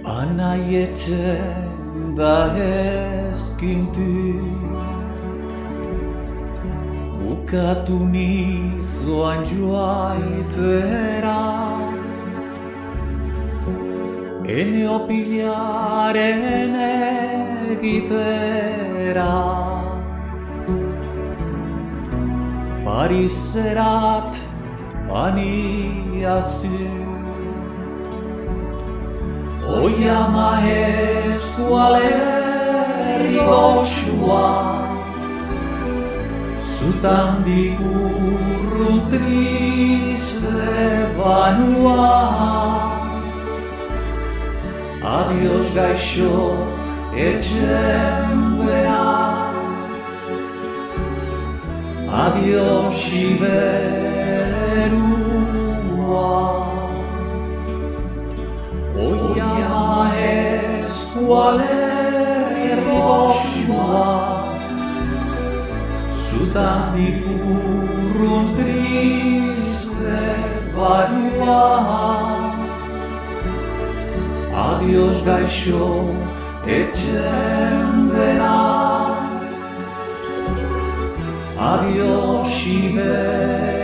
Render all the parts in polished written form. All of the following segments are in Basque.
Anaietzen da ezkintu bukatu nizoan joaitera ene opilaren egitera Pariserat baniazu Oia mahezualerri goxua Zutan digurru triste banua Adios gaixo etxen dena Adios iberua Oia mahezualerri goxua Zutan digurru triste banua Adios gaixo etxen dena Adios iberua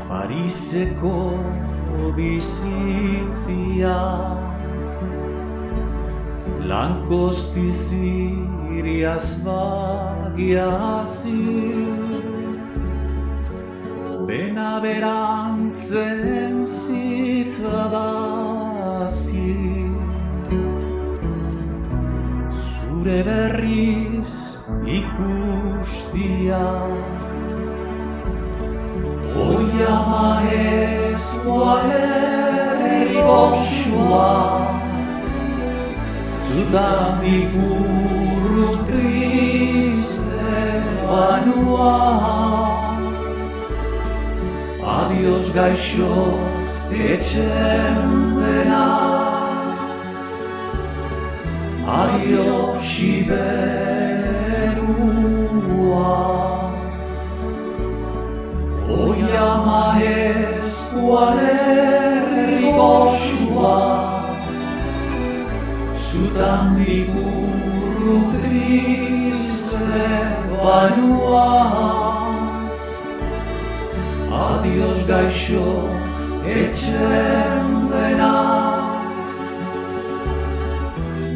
Pariseko bizitzia Lankostiziriaz bagiazi Bena berantzen zitadazi Zure berriz ikustia Oia mahezualerri goxua Zutan digurru triste banua Adios gaixo etxen dena Adios iberua Oia mahezualerri goxua Zutan digurru triste banua Adios gaixo etxen dena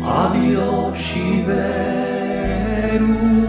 Adios iberua